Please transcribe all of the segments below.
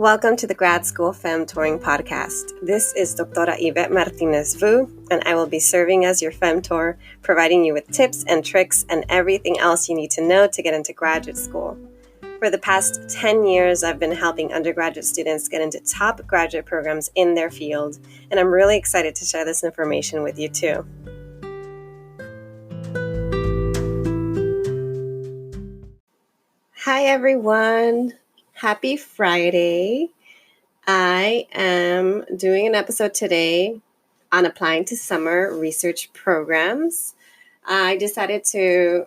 Welcome to the Grad School Femtoring Podcast. This is Dr. Yvette Martinez-Vu, and I will be serving as your femtor, providing you with tips and tricks and everything else you need to know to get into graduate school. For the past 10 years, I've been helping undergraduate students get into top graduate programs in their field, and I'm really excited to share this information with you too. Hi everyone. Happy Friday. I am doing an episode today on applying to summer research programs. I decided to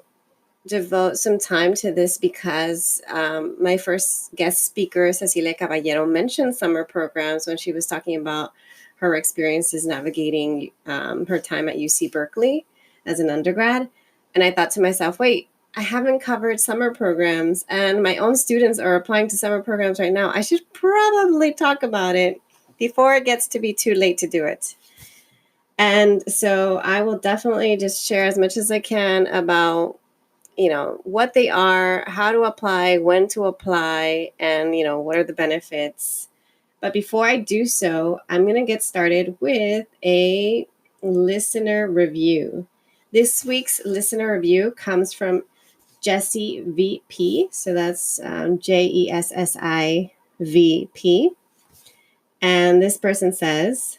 devote some time to this because my first guest speaker, Cecilia Caballero, mentioned summer programs when she was talking about her experiences navigating her time at UC Berkeley as an undergrad. And I thought to myself, wait, I haven't covered summer programs and my own students are applying to summer programs right now. I should probably talk about it before it gets to be too late to do it. And so I will definitely just share as much as I can about, what they are, how to apply, when to apply, and, what are the benefits. But before I do so, I'm going to get started with a listener review. This week's listener review comes from Jessie VP, so that's Jessi VP. And this person says,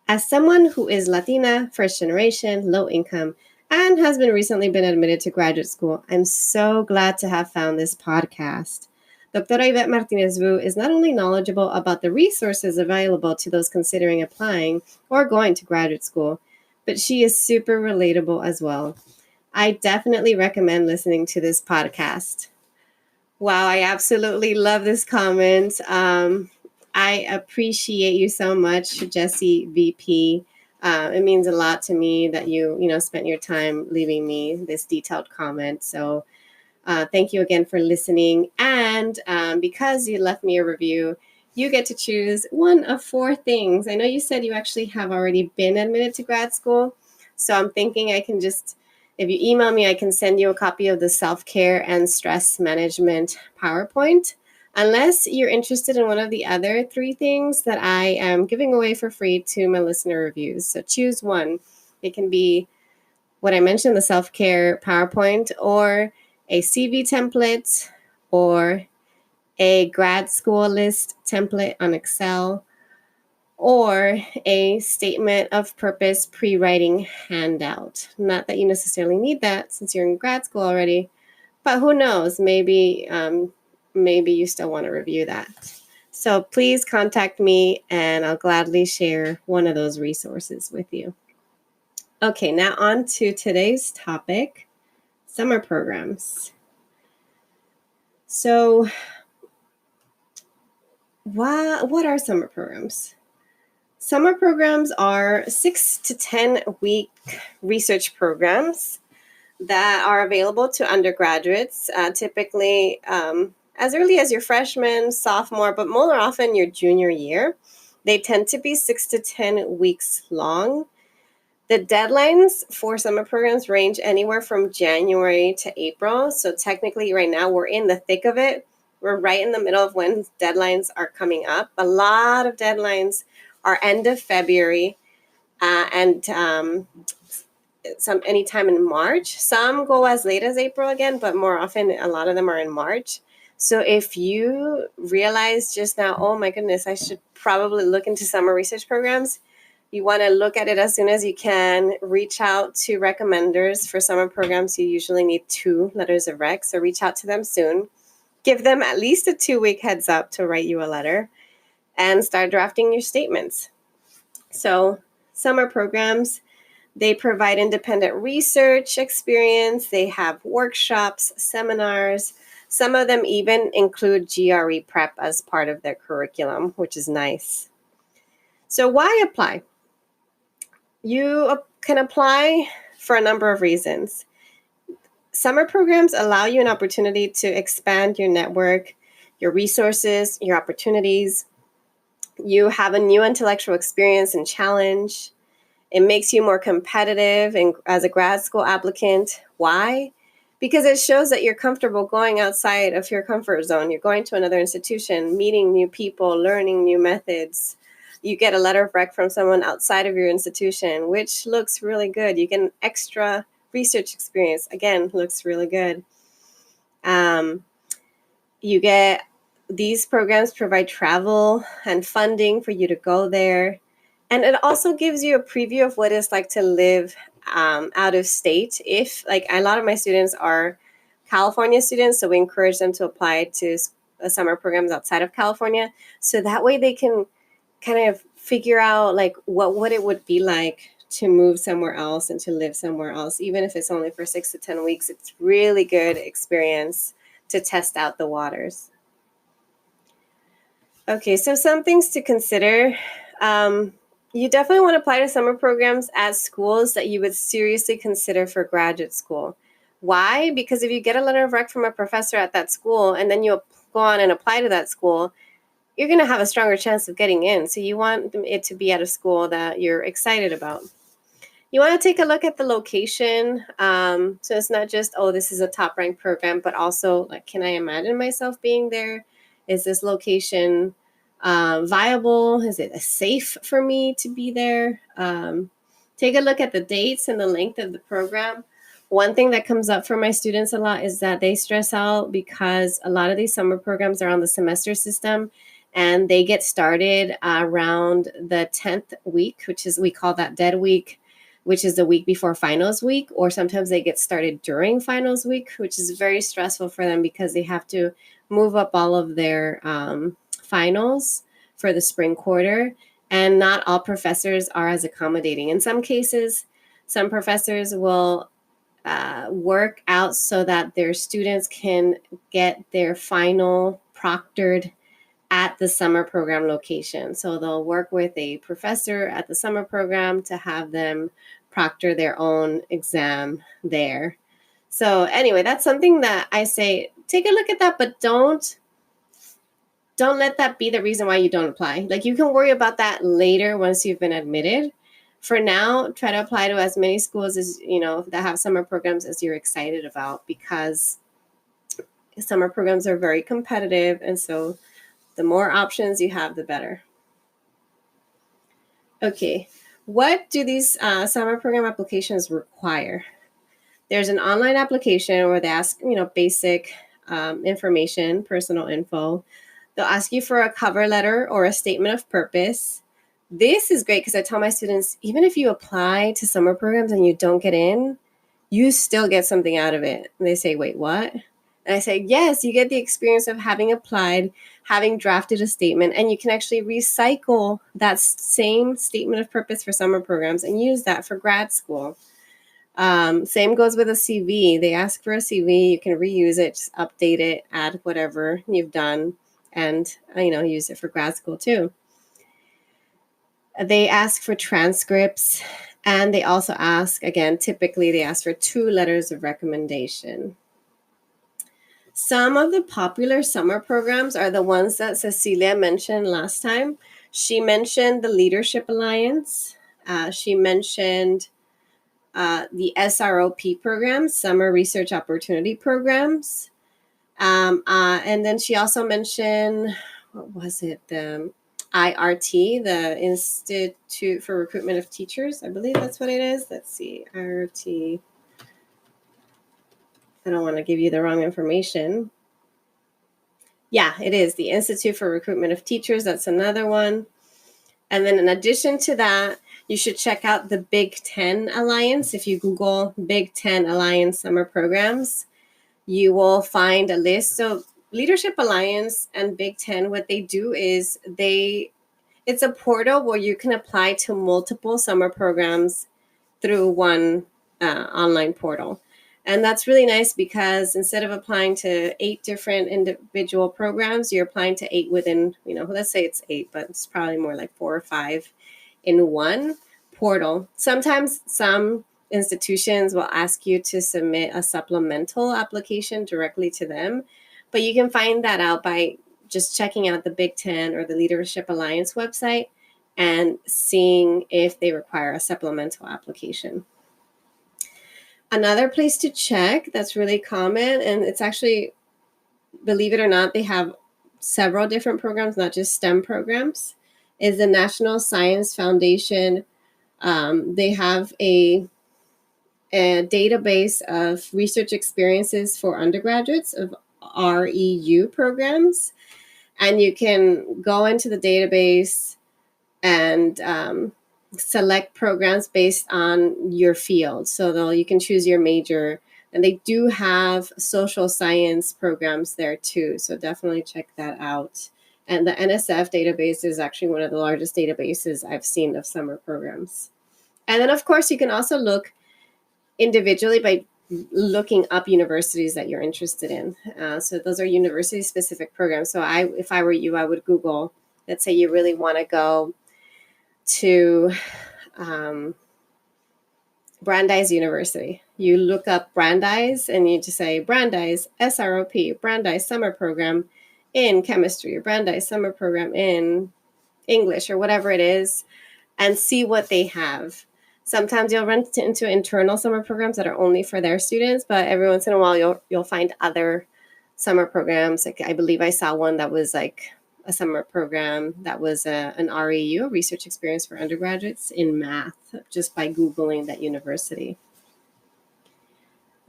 as someone who is Latina, first generation, low income, and has recently been admitted to graduate school, I'm so glad to have found this podcast. Dr. Yvette Martinez-Vu is not only knowledgeable about the resources available to those considering applying or going to graduate school, but she is super relatable as well. I definitely recommend listening to this podcast. Wow, I absolutely love this comment. I appreciate you so much, Jessie VP. It means a lot to me that you spent your time leaving me this detailed comment. So thank you again for listening. And because you left me a review, you get to choose one of 4 things. I know you said you actually have already been admitted to grad school. So I'm thinking I can just, if you email me, I can send you a copy of the self-care and stress management PowerPoint. Unless you're interested in one of the other 3 things that I am giving away for free to my listener reviews. So choose one. It can be what I mentioned, the self-care PowerPoint, or a CV template, or a grad school list template on Excel, or a statement of purpose pre-writing handout. Not that you necessarily need that since you're in grad school already, but who knows, maybe you still want to review that. So please contact me and I'll gladly share one of those resources with you. Okay, now on to today's topic, summer programs. So what are summer programs? Summer programs are 6 to 10 week research programs that are available to undergraduates, typically as early as your freshman, sophomore, but more often your junior year. They tend to be 6 to 10 weeks long. The deadlines for summer programs range anywhere from January to April. So technically right now we're in the thick of it. We're right in the middle of when deadlines are coming up. A lot of deadlines are end of February and some anytime in March. Some go as late as April again, but more often a lot of them are in March. So if you realize just now, oh my goodness, I should probably look into summer research programs, you want to look at it as soon as you can. Reach out to recommenders for summer programs. You usually need 2 letters of rec, so reach out to them soon. Give them at least a 2-week heads up to write you a letter and start drafting your statements. So summer programs, they provide independent research experience. They have workshops, seminars. Some of them even include GRE prep as part of their curriculum, which is nice. So why apply? You can apply for a number of reasons. Summer programs allow you an opportunity to expand your network, your resources, your opportunities. You have a new intellectual experience and challenge. It makes you more competitive as a grad school applicant. Why? because it shows that you're comfortable going outside of your comfort zone. You're going to another institution, meeting new people, learning new methods. You get a letter of rec from someone outside of your institution, which looks really good. You get an extra research experience. Again, looks really good. You get these programs provide travel and funding for you to go there. And it also gives you a preview of what it's like to live out of state. If, like, a lot of my students are California students, so we encourage them to apply to summer programs outside of California. So that way they can kind of figure out like what it would be like to move somewhere else and to live somewhere else, even if it's only for 6 to 10 weeks. It's really good experience to test out the waters. Okay, so some things to consider. You definitely want to apply to summer programs at schools that you would seriously consider for graduate school. Why? Because if you get a letter of rec from a professor at that school and then you go on and apply to that school, you're going to have a stronger chance of getting in. So you want it to be at a school that you're excited about. You want to take a look at the location. So it's not just, oh, this is a top ranked program, but also, like, can I imagine myself being there? Is this location viable? Is it safe for me to be there? Take a look at the dates and the length of the program. One thing that comes up for my students a lot is that they stress out because a lot of these summer programs are on the semester system, and they get started around the 10th week, which is, we call that dead week, which is the week before finals week, or sometimes they get started during finals week, which is very stressful for them because they have to move up all of their finals for the spring quarter. And not all professors are as accommodating. In some cases, some professors will work out so that their students can get their final proctored at the summer program location. So they'll work with a professor at the summer program to have them proctor their own exam there. So anyway, that's something that I say, take a look at that, but don't let that be the reason why you don't apply. Like, you can worry about that later once you've been admitted. For now, try to apply to as many schools as, that have summer programs as you're excited about, because summer programs are very competitive. And so the more options you have, the better. Okay, what do these summer program applications require? There's an online application where they ask, basic information, personal info. They'll ask you for a cover letter or a statement of purpose. This is great because I tell my students, even if you apply to summer programs and you don't get in, you still get something out of it. And they say, wait, what? And I say, yes, you get the experience of having applied, having drafted a statement, and you can actually recycle that same statement of purpose for summer programs and use that for grad school. Same goes with a CV. They ask for a CV. You can reuse it, just update it, add whatever you've done, and use it for grad school too. They ask for transcripts, and they also ask, again, typically they ask for 2 letters of recommendation. Some of the popular summer programs are the ones that Cecilia mentioned last time. She mentioned the Leadership Alliance. She mentioned the SROP programs, Summer Research Opportunity Programs. And then she also mentioned, what was it? The IRT, the Institute for Recruitment of Teachers. I believe that's what it is. Let's see, IRT. I don't want to give you the wrong information. Yeah, it is the Institute for Recruitment of Teachers. That's another one. And then in addition to that, you should check out the Big Ten Alliance. If you Google Big Ten Alliance summer programs, you will find a list. So Leadership Alliance and Big Ten, what they do is it's a portal where you can apply to multiple summer programs through one online portal. And that's really nice because instead of applying to 8 different individual programs, you're applying to 8 within, let's say it's 8, but it's probably more like 4 or 5 in one portal. Sometimes some institutions will ask you to submit a supplemental application directly to them, but you can find that out by just checking out the Big Ten or the Leadership Alliance website and seeing if they require a supplemental application. Another place to check that's really common, and it's actually, believe it or not, they have several different programs, not just STEM programs, is the National Science Foundation. They have a database of research experiences for undergraduates of REU programs. And you can go into the database and select programs based on your field. So you can choose your major. And they do have social science programs there too. So definitely check that out. And the NSF database is actually one of the largest databases I've seen of summer programs. And then, of course, you can also look individually by looking up universities that you're interested in. So those are university-specific programs. So if I were you, I would Google, let's say you really want to go to Brandeis University. You look up Brandeis and you just say Brandeis SROP, Brandeis Summer Program in Chemistry, or Brandeis Summer Program in English, or whatever it is, and see what they have. Sometimes you'll run into internal summer programs that are only for their students, but every once in a while you'll find other summer programs. Like I believe I saw one that was like a summer program that was an REU, research experience for undergraduates in math, just by Googling that university.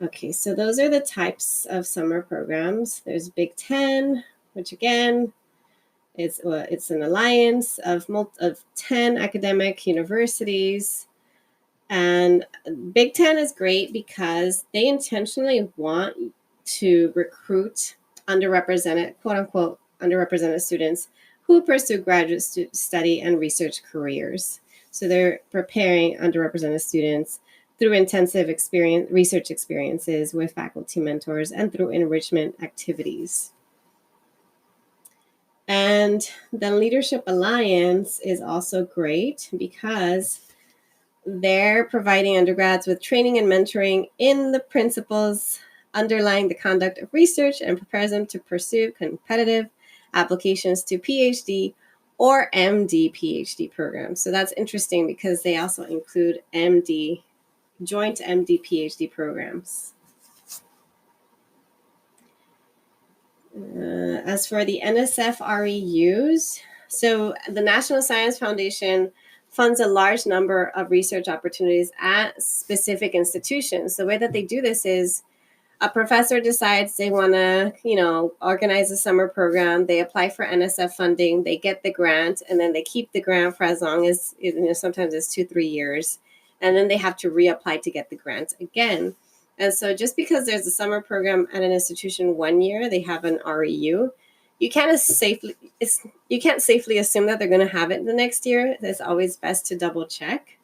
Okay, so those are the types of summer programs. There's Big Ten, which again, it's an alliance of 10 academic universities. And Big Ten is great because they intentionally want to recruit underrepresented, quote unquote, underrepresented students who pursue graduate study and research careers. So they're preparing underrepresented students through intensive research experiences with faculty mentors and through enrichment activities. And the Leadership Alliance is also great because they're providing undergrads with training and mentoring in the principles underlying the conduct of research and prepares them to pursue competitive applications to PhD or MD PhD programs. So that's interesting because they also include joint MD PhD programs. As for the NSF REUs, so the National Science Foundation funds a large number of research opportunities at specific institutions. The way that they do this is a professor decides they want to, organize a summer program. They apply for NSF funding, they get the grant, and then they keep the grant for as long as, sometimes it's 2-3 years. And then they have to reapply to get the grant again. And so just because there's a summer program at an institution one year, they have an REU, you can't safely assume that they're going to have it the next year. It's always best to double check.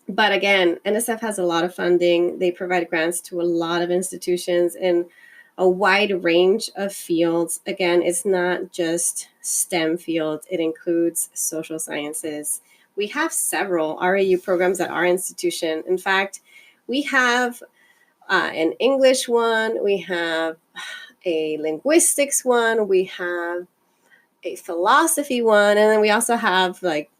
But again, NSF has a lot of funding. They provide grants to a lot of institutions in a wide range of fields. Again, it's not just STEM fields. It includes social sciences. We have several REU programs at our institution. In fact, we have an English one, we have a linguistics one, we have a philosophy one, and then we also have like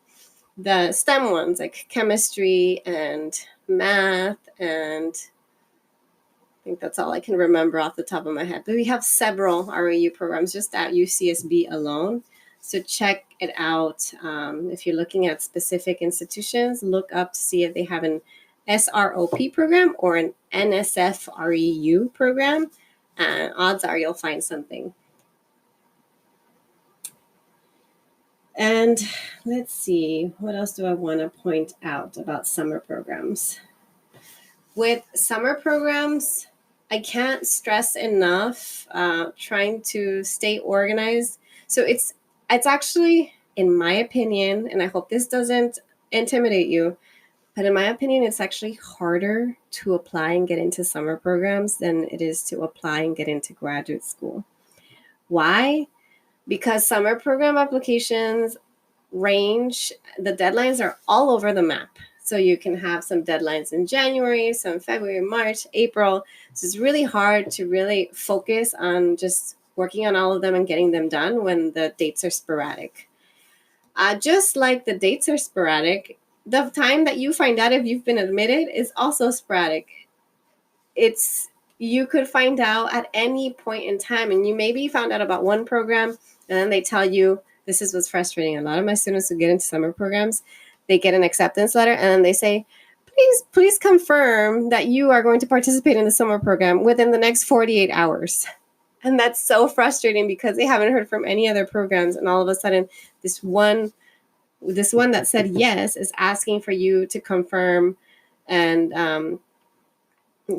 the STEM ones like chemistry and math, and I think that's all I can remember off the top of my head. But we have several REU programs just at UCSB alone. So check it out. If you're looking at specific institutions, look up to see if they have an SROP program or an NSF REU program. And odds are you'll find something. And let's see, what else do I want to point out about summer programs? With summer programs, I can't stress enough trying to stay organized. So it's actually, in my opinion, and I hope this doesn't intimidate you, but in my opinion, it's actually harder to apply and get into summer programs than it is to apply and get into graduate school. Why? Because summer program applications range, the deadlines are all over the map. So you can have some deadlines in January, some February, March, April. So it's really hard to really focus on just working on all of them and getting them done when the dates are sporadic. Just like the dates are sporadic, the time that you find out if you've been admitted is also sporadic. it's you could find out at any point in time, and you maybe found out about one program, and then they tell you, this is what's frustrating. A lot of my students who get into summer programs, they get an acceptance letter, and then they say, please confirm that you are going to participate in the summer program within the next 48 hours. And that's so frustrating because they haven't heard from any other programs, and all of a sudden this one that said yes is asking for you to confirm and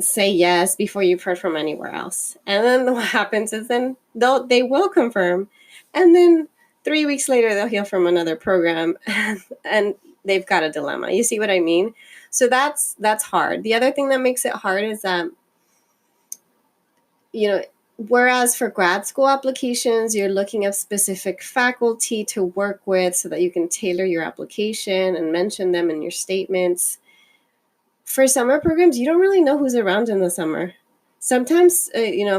say yes before you've heard from anywhere else. And then what happens is then they will confirm, and then 3 weeks later they'll hear from another program, and they've got a dilemma. You see what I mean? So that's hard. The other thing that makes it hard is that, whereas for grad school applications, you're looking at specific faculty to work with so that you can tailor your application and mention them in your statements. For summer programs, you don't really know who's around in the summer. Sometimes,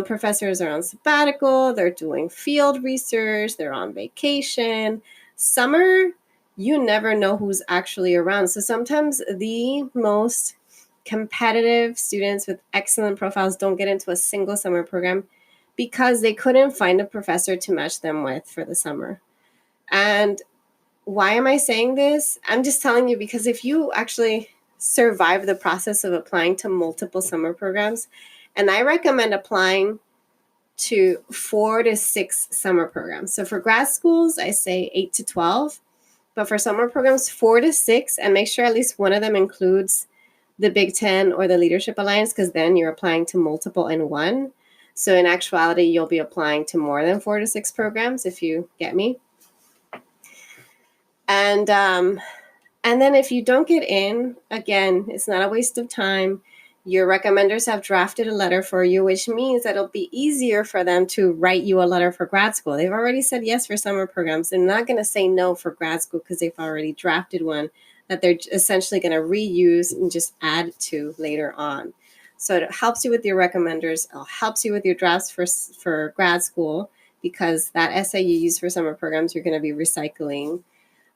professors are on sabbatical, they're doing field research, they're on vacation. Summer, you never know who's actually around. So sometimes the most competitive students with excellent profiles don't get into a single summer program because they couldn't find a professor to match them with for the summer. And why am I saying this? I'm just telling you because if you actually survive the process of applying to multiple summer programs, and I recommend applying to 4 to 6 summer programs. So for grad schools, I say 8 to 12, but for summer programs, 4 to 6, and make sure at least one of them includes the Big Ten or the Leadership Alliance, because then you're applying to multiple in one. So in actuality, you'll be applying to more than 4 to 6 programs, if you get me. And then if you don't get in, again, it's not a waste of time. Your recommenders have drafted a letter for you, which means that it'll be easier for them to write you a letter for grad school. They've already said yes for summer programs. They're not going to say no for grad school because they've already drafted one that they're essentially going to reuse and just add to later on. So it helps you with your recommenders. It helps you with your drafts for grad school, because that essay you use for summer programs, you're going to be recycling.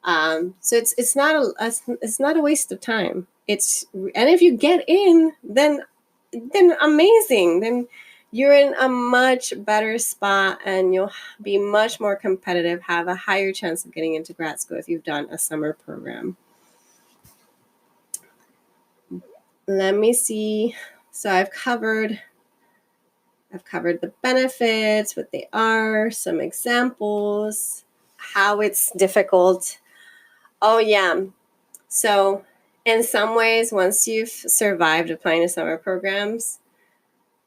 So it's not a waste of time. And if you get in, then amazing. Then you're in a much better spot, and you'll be much more competitive, have a higher chance of getting into grad school if you've done a summer program. Let me see. So I've covered the benefits, what they are, some examples, how it's difficult. Oh, yeah. So in some ways, once you've survived applying to summer programs,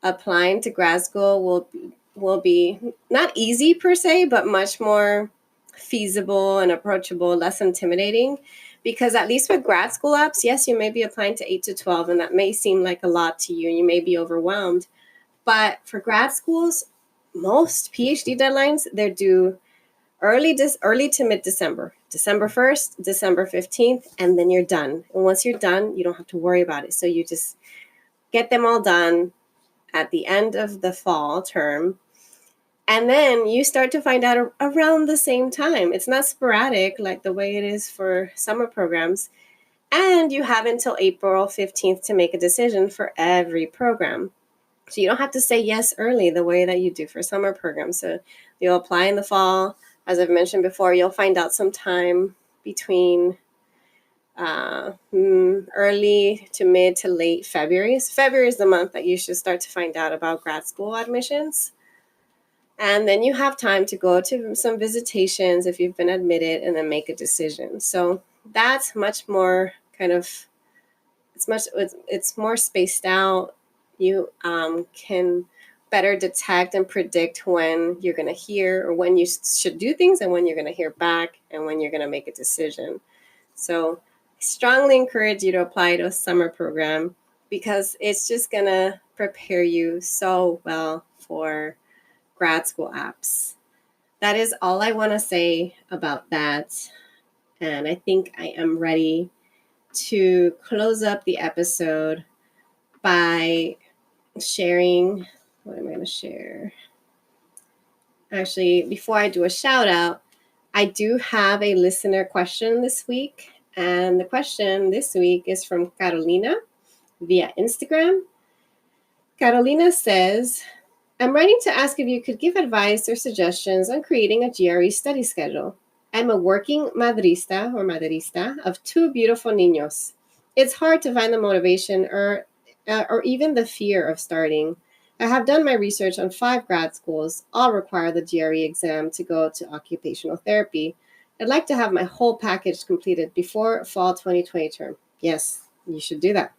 applying to grad school will be not easy per se, but much more feasible and approachable, less intimidating. Because at least with grad school apps, yes, you may be applying to 8 to 12, and that may seem like a lot to you, and you may be overwhelmed. But for grad schools, most PhD deadlines, they're due early to mid-December, December 1st, December 15th, and then you're done. And once you're done, you don't have to worry about it. So you just get them all done at the end of the fall term. And then you start to find out around the same time. It's not sporadic like the way it is for summer programs. And you have until April 15th to make a decision for every program. So you don't have to say yes early the way that you do for summer programs. So you'll apply in the fall. As I've mentioned before, you'll find out sometime between early to mid to late February. So February is the month that you should start to find out about grad school admissions. And then you have time to go to some visitations if you've been admitted, and then make a decision. So that's much more it's more spaced out. You can better detect and predict when you're going to hear, or when you should do things, and when you're going to hear back, and when you're going to make a decision. So I strongly encourage you to apply to a summer program, because it's just going to prepare you so well for grad school apps. That is all I want to say about that. And I think I am ready to close up the episode by sharing. What am I going to share? Actually, before I do a shout out, I do have a listener question this week. And the question this week is from Carolina via Instagram. Carolina says, I'm writing to ask if you could give advice or suggestions on creating a GRE study schedule. I'm a working madrista of two beautiful niños. It's hard to find the motivation or even the fear of starting. I have done my research on 5 grad schools. All require the GRE exam to go to occupational therapy. I'd like to have my whole package completed before fall 2020 term. Yes, you should do that.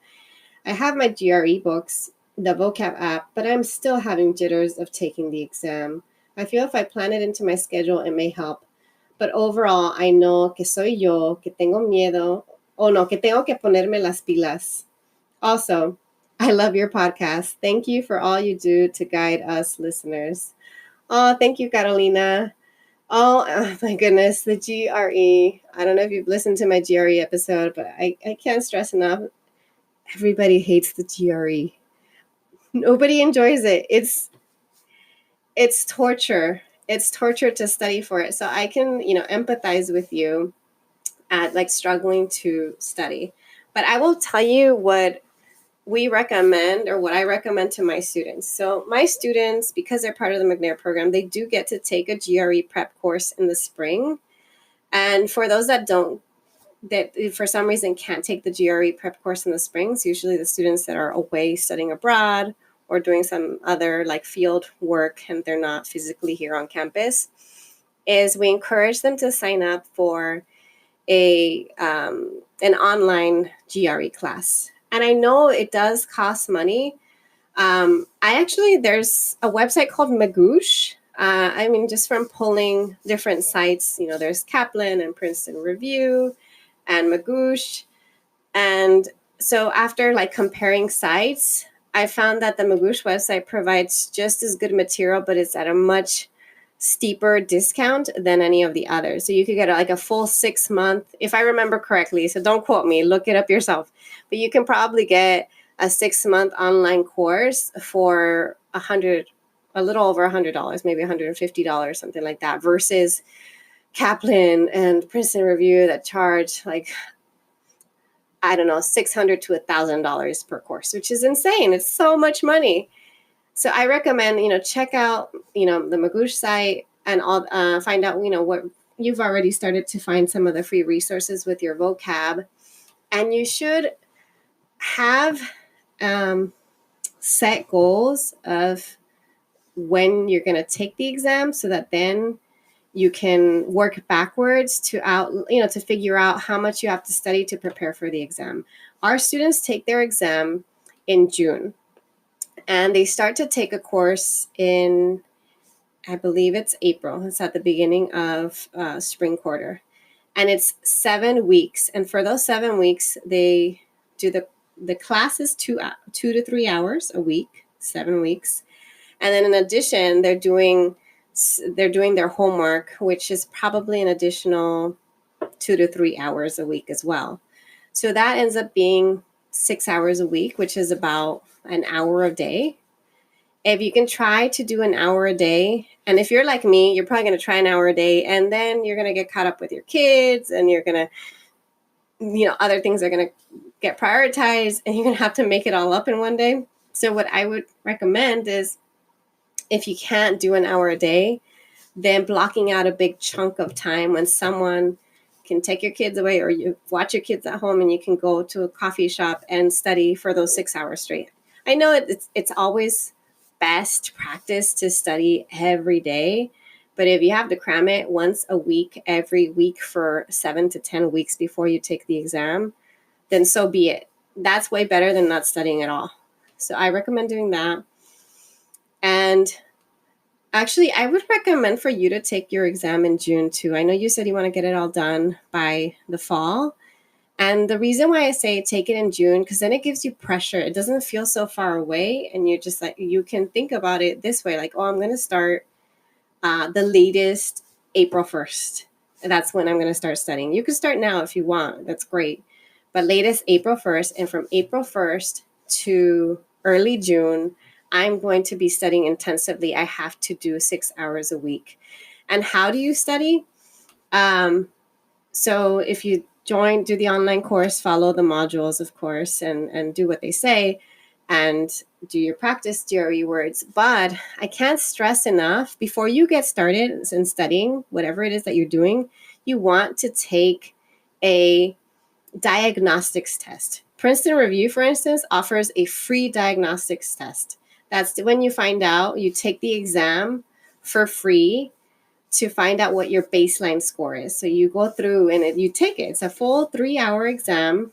I have my GRE books, the vocab app, but I'm still having jitters of taking the exam. I feel if I plan it into my schedule, it may help. But overall, I know que soy yo, que tengo miedo, que tengo que ponerme las pilas. Also, I love your podcast. Thank you for all you do to guide us listeners. Oh, thank you, Carolina. Oh my goodness, the GRE. I don't know if you've listened to my GRE episode, but I can't stress enough. Everybody hates the GRE. Nobody enjoys it. It's torture. It's torture to study for it. So I can, empathize with you at like struggling to study. But I will tell you what we recommend or what I recommend to my students. So my students, because they're part of the McNair program, they do get to take a GRE prep course in the spring. And for those that for some reason can't take the GRE prep course in the spring, it's usually the students that are away studying abroad or doing some other like field work and they're not physically here on campus, is we encourage them to sign up for an online GRE class. And I know it does cost money. There's a website called Magoosh. Just from pulling different sites, there's Kaplan and Princeton Review and Magoosh. And so after like comparing sites, I found that the Magoosh website provides just as good material, but it's at a much steeper discount than any of the others. So you could get a full 6 month, if I remember correctly. So don't quote me, look it up yourself. But you can probably get a 6 month online course for a little over $100, maybe $150, something like that, versus Kaplan and Princeton Review that charge $600 to $1,000 per course, which is insane. It's so much money. So I recommend, check out, the Magoosh site and find out, what you've already started to find some of the free resources with your vocab. And you should have set goals of when you're going to take the exam so that then you can work backwards to figure out how much you have to study to prepare for the exam. Our students take their exam in June. And they start to take a course in, I believe it's April. It's at the beginning of spring quarter. And it's 7 weeks. And for those 7 weeks, they do the class is 2 to 3 hours a week, 7 weeks. And then in addition, they're doing their homework, which is probably an additional 2 to 3 hours a week as well. So that ends up being 6 hours a week, which is about an hour a day. If you can try to do an hour a day, and if you're like me, you're probably going to try an hour a day, and then you're going to get caught up with your kids, and you're going to, other things are going to get prioritized, and you're going to have to make it all up in one day. So what I would recommend is, if you can't do an hour a day, then blocking out a big chunk of time when someone can take your kids away or you watch your kids at home and you can go to a coffee shop and study for those 6 hours straight. I know it's always best practice to study every day, but if you have to cram it once a week, every week for 7 to 10 weeks before you take the exam, then so be it. That's way better than not studying at all. So I recommend doing that. And actually, I would recommend for you to take your exam in June too. I know you said you want to get it all done by the fall. And the reason why I say take it in June, because then it gives you pressure. It doesn't feel so far away. And you're just like, you can think about it this way, like, I'm going to start the latest April 1st. And that's when I'm going to start studying. You can start now if you want. That's great. But latest April 1st. And from April 1st to early June, I'm going to be studying intensively. I have to do 6 hours a week. And how do you study? So if you do the online course, follow the modules, of course, and do what they say. and do your practice GRE words. But I can't stress enough, before you get started in studying whatever it is that you're doing, you want to take a diagnostics test. Princeton Review, for instance, offers a free diagnostics test. That's when you find out, you take the exam for free to find out what your baseline score is. So you go through and you take it. It's a full 3-hour exam.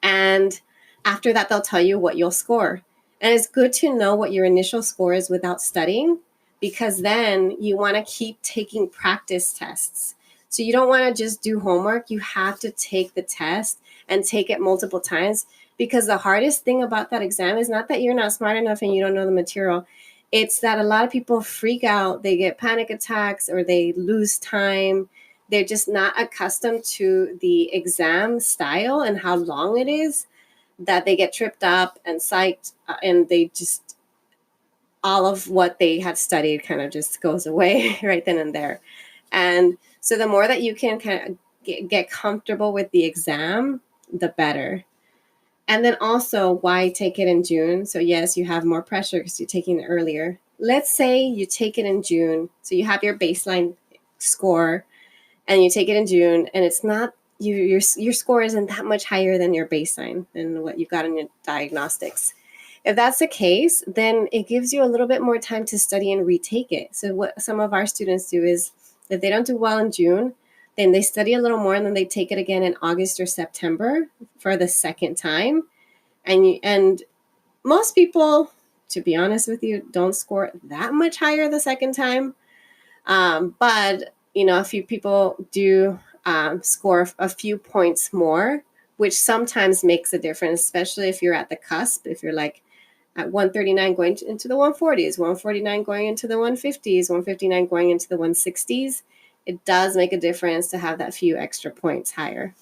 And after that, they'll tell you what you'll score. And it's good to know what your initial score is without studying, because then you want to keep taking practice tests. So you don't want to just do homework. You have to take the test and take it multiple times, because the hardest thing about that exam is not that you're not smart enough and you don't know the material. It's that a lot of people freak out. They get panic attacks or they lose time. They're just not accustomed to the exam style and how long it is, that they get tripped up and psyched, and they just, all of what they had studied kind of just goes away right then and there. And so the more that you can kind of get comfortable with the exam, the better. And then also, why take it in June? So yes, you have more pressure because you're taking it earlier. Let's say you take it in June. So you have your baseline score and you take it in June, and it's not, your score isn't that much higher than your baseline, than what you got in your diagnostics. If that's the case, then it gives you a little bit more time to study and retake it. So what some of our students do is, if they don't do well in June, then they study a little more and then they take it again in August or September for the second time. And most people, to be honest with you, don't score that much higher the second time. But, a few people do score a few points more, which sometimes makes a difference, especially if you're at the cusp. If you're like at 139 going into the 140s, 149 going into the 150s, 159 going into the 160s, it does make a difference to have that few extra points higher.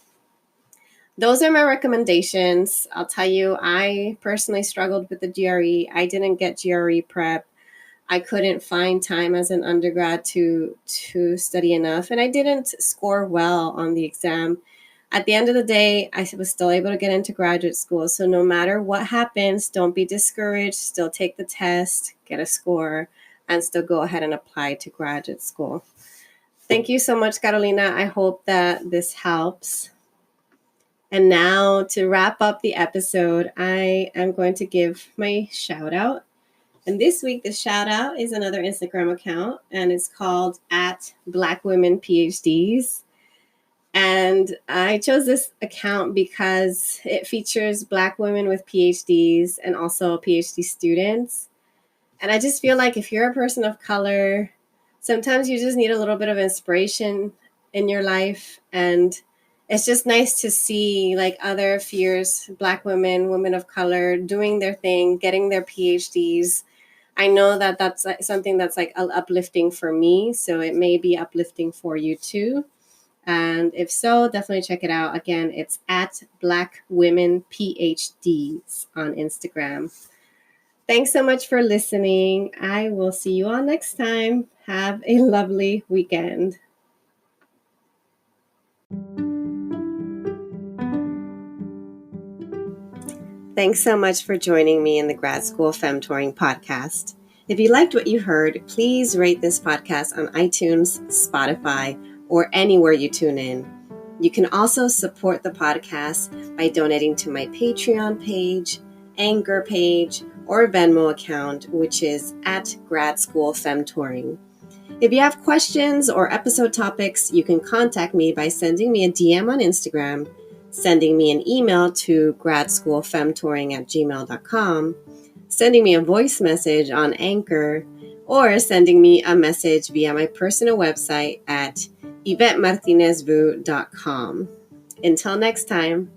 Those are my recommendations. I'll tell you, I personally struggled with the GRE. I didn't get GRE prep. I couldn't find time as an undergrad to study enough, and I didn't score well on the exam. At the end of the day, I was still able to get into graduate school. So no matter what happens, don't be discouraged. Still take the test, get a score, and still go ahead and apply to graduate school. Thank you so much, Carolina. I hope that this helps. And now, to wrap up the episode, I am going to give my shout out. And this week, the shout out is another Instagram account, and it's called @BlackWomenPhDs. And I chose this account because it features Black women with PhDs and also PhD students. And I just feel like if you're a person of color, sometimes you just need a little bit of inspiration in your life. And it's just nice to see like other fierce Black women, women of color doing their thing, getting their PhDs. I know that that's something that's like uplifting for me. So it may be uplifting for you too. And if so, definitely check it out. Again, it's @BlackWomenPhDs on Instagram. Thanks so much for listening. I will see you all next time. Have a lovely weekend. Thanks so much for joining me in the Grad School Femtoring Podcast. If you liked what you heard, please rate this podcast on iTunes, Spotify, or anywhere you tune in. You can also support the podcast by donating to my Patreon page, Anchor page, or Venmo account, which is @Grad School Femtoring. If you have questions or episode topics, you can contact me by sending me a DM on Instagram, sending me an email to gradschoolfemtoring@gmail.com, sending me a voice message on Anchor, or sending me a message via my personal website at YvetteMartinez-Vu.com. Until next time.